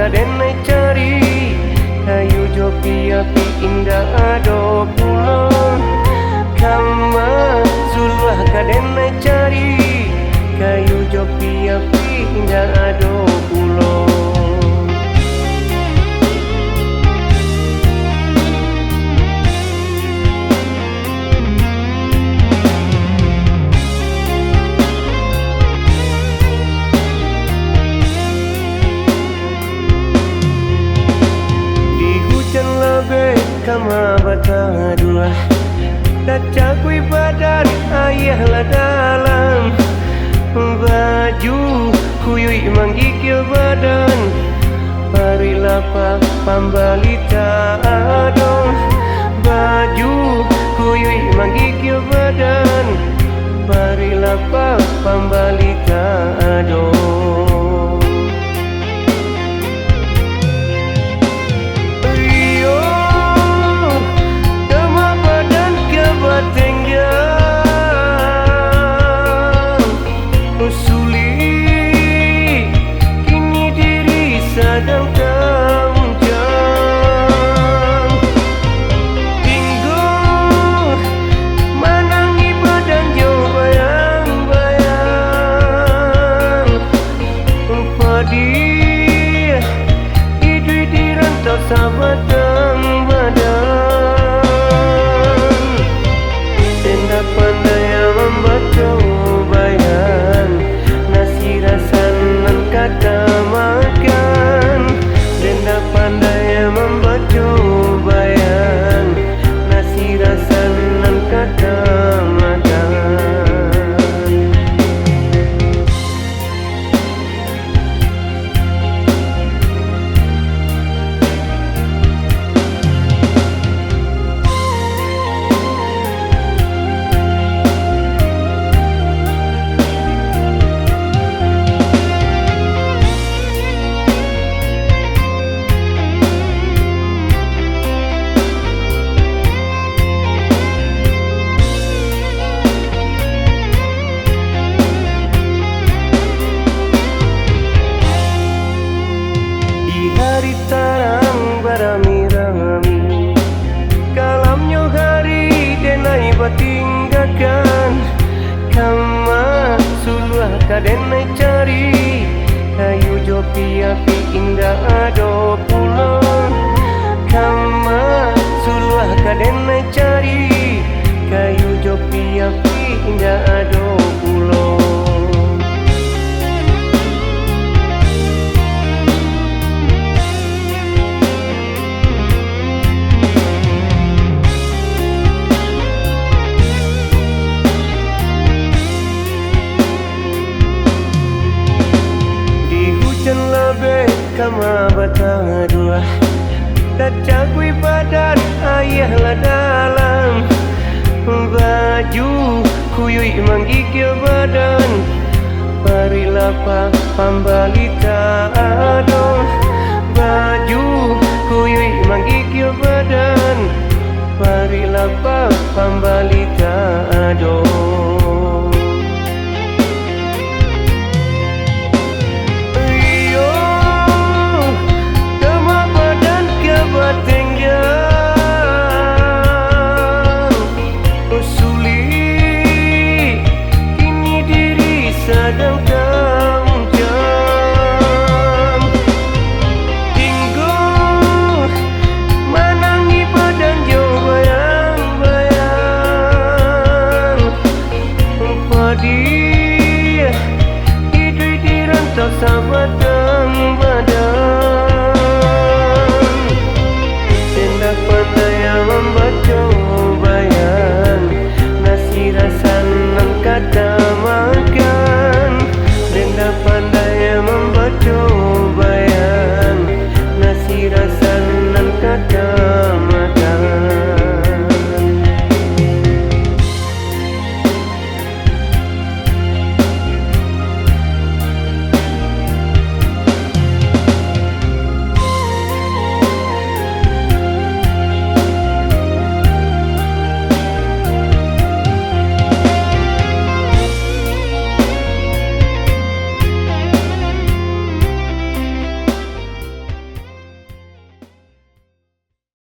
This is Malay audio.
kadenai cari kayu jopi api indah ado pulau kama suluah kadenai cari kayu jopi api indah ado pulau. Kama bata dua Dacakui badan ayahlah dalam baju kuyui menggigil badan Marilah pambalita adong baju kuyui menggigil badan Marilah pambalita adong. Sabatang badan Tenda pandai membaca bayan Nasi rasanan kata makan Tenda pandai membaca bayan Nasi rasanan kata makan. Hari tarang barami-rami kalamnya hari denai batinggakan kama suluah kadenai cari kayu jopi api indah ado pulau kama suluah kadenai cari kayu jopi api indah ado pulau. Kama bata dua Dacakui badan ayahlah dalam baju kuyui menggigil badan Marilah pambalita adong baju kuyui menggigil badan Marilah pambalita adong.